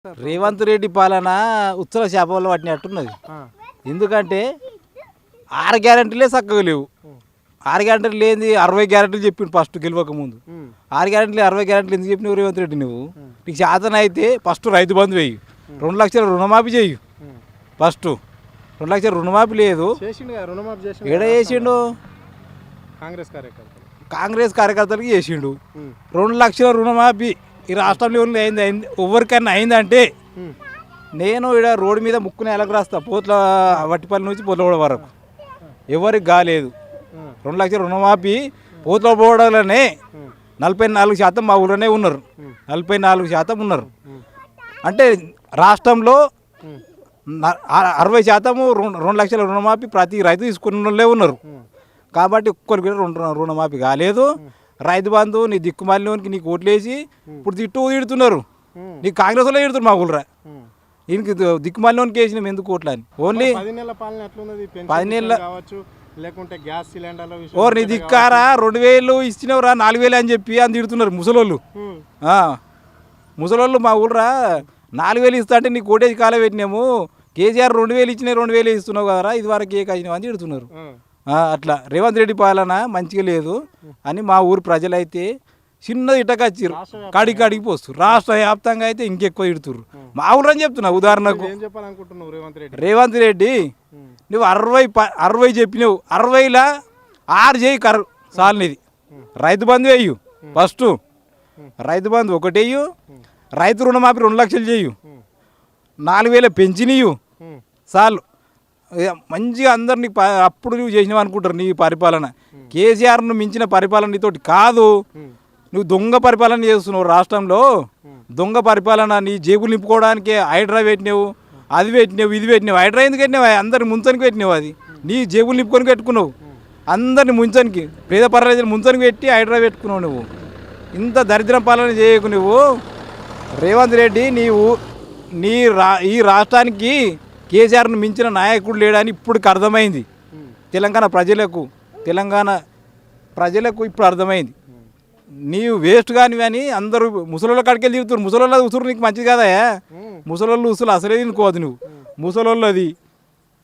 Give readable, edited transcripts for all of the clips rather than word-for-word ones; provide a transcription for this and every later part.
రేవంత్ రెడ్డి పాలన ఉత్సవ శాపంలో పట్టినట్టున్నది. ఎందుకంటే 6 గ్యారెంటీలే చక్కగా లేవు. 6 గ్యారెంటీలు లేని 60 గ్యారెంటీలు చెప్పిండు ఫస్ట్ గెలవక ముందు. 6 గ్యారెంటీలు 60 గ్యారెంటీలు ఎందుకు చెప్పినావు రేవంత్ రెడ్డి? నువ్వు నీకు శాతం అయితే ఫస్ట్ రైతు బంధు వేయి, 2 లక్షల రుణమాఫీ చేయు. ఫస్ట్ 2 లక్షల రుణమాఫీ లేదు, ఏడ చేసిండు? కాంగ్రెస్ కార్యకర్తలకు చేసిండు. 2 లక్షల రుణమాఫీ ఈ రాష్ట్రంలో అయింది. ఎవరికైనా అయిందంటే నేను ఇక్కడ రోడ్డు మీద ముక్కుని ఎలాగ రాస్తా, పోట్ల వట్టిపల్లి నుంచి పొద్దుగూడ వరకు ఎవరికి కాలేదు. 2 లక్షల రుణమాఫీ పోట్ల పోవడంలోనే 44% మా ఊళ్ళోనే ఉన్నారు. 44% ఉన్నారు. అంటే రాష్ట్రంలో 60% 2 లక్షల రుణమాఫీ ప్రతి రైతు తీసుకున్న వాళ్ళే ఉన్నారు. కాబట్టి ఒక్కరికి కూడా రుణమాఫీ కాలేదు. రైతు బంధు నీ దిక్కుమాలినోనికి నీకు ఓట్లేసి ఇప్పుడు తిడుతున్నారు. నీకు కాంగ్రెస్ వాళ్ళే తిడుతున్నారు మా ఊళ్ళరా. ఈయనకి దిక్కుమాలినోనికి వేసినాం ఎందుకు ఓట్లు అని. ఓన్లీ 10 నెలల లేకుంటే గ్యాస్ సిలిండర్లు ఓ నీ దిక్కారా 2000 ఇచ్చినవరా 4000 అని చెప్పి అని తిడుతున్నారు ముసలోళ్ళు. ముసలోళ్ళు మా ఊళ్ళరా 4000 ఇస్తా అంటే నీకు ఓటేజ్ కాలే పెట్టినాము, కేసీఆర్ 2000 ఇచ్చినా 2000 ఇస్తున్నావు కదరా, ఇది వరకు ఏ కాసినావు అని తిడుతున్నారు. అట్లా రేవంత్ రెడ్డి పాలన మంచిగా లేదు అని మా ఊరు ప్రజలైతే చిన్నది ఇటకొచ్చిర్రు, కాడికి పోస్తారు. రాష్ట్ర వ్యాప్తంగా అయితే ఇంకెక్కువ ఇడుతుర్రు మా ఊరు అని చెప్తున్నా. ఉదాహరణకు రేవంత్ రెడ్డి నువ్వు 60 చెప్పినావు, 60లో 6 చేయి చాలనిది. రైతు బంధు వేయు ఫస్ట్, రైతు బంధు 1 వేయు, రైతు రుణమాఫీ 2 లక్షలు చేయు, 4000 పెంచినయు చాలు. మంచిగా అందరినీ అప్పుడు నువ్వు చేసినావు అనుకుంటారు. నీ పరిపాలన కేసీఆర్ను మించిన పరిపాలన నీతోటి కాదు. నువ్వు దొంగ పరిపాలన చేస్తున్నావు రాష్ట్రంలో. దొంగ పరిపాలన నీ జేబులు నింపుకోవడానికే హైడ్రా పెట్టినావు, అది పెట్టినావు, ఇది పెట్టినావు. హైడ్రా ఎందుకు పెట్టినావు? అందరిని ముంచనికి పెట్టినావు. అది నీ జేబులు నింపుకొని పెట్టుకున్నావు. అందరిని ముంచనికి, పేద పర్వాలేదు ముంచనికి పెట్టి హైడ్రా పెట్టుకున్నావు. నువ్వు ఇంత దరిద్రం పాలన చేయకు. నువ్వు రేవంత్ రెడ్డి ఈ రాష్ట్రానికి కేసీఆర్ను మించిన నాయకుడు లేడని ఇప్పటికి అర్థమైంది. తెలంగాణ ప్రజలకు ఇప్పుడు అర్థమైంది. నీవు వేస్ట్ కానివని అందరూ ముసలోళ్ళ కాడికి వెళ్ళి తిరుగుతారు. ముసలోళ్ళ ఉసురు నీకు మంచిది కదా. ముసలోళ్ళు ఉసులు అసలే తినుకోవద్దు నువ్వు. ముసలోళ్ళది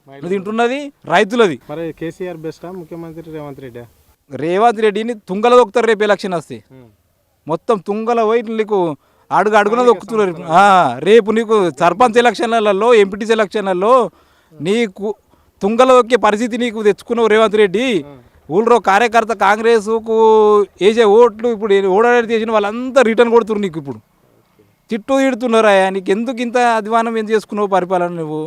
నువ్వు తింటున్నది రైతులది. మరి కేసీఆర్ బెస్టా ముఖ్యమంత్రి రేవంత్ రెడ్డిని తుంగల దొక్కుతారు రేపు ఎలక్షన్ వస్తే. మొత్తం తుంగల పోయి నీకు అడుగున దొక్కుతున్నారు. రేపు నీకు సర్పంచ్ ఎలక్షన్లలో, ఎంపీటీసీ ఎలక్షన్లలో నీకు తుంగల దొక్కే పరిస్థితి నీకు తెచ్చుకున్నావు రేవంత్ రెడ్డి. ఊళ్ళో కార్యకర్త కాంగ్రెస్కు వేసే ఓట్లు ఇప్పుడు ఓడాడి చేసిన వాళ్ళంతా రిటర్న్ కొడుతున్నారు నీకు. ఇప్పుడు తిడుతున్నారా? నీకు ఎందుకు ఇంత అధ్వానం ఏం చేసుకున్నావు పరిపాలన నువ్వు?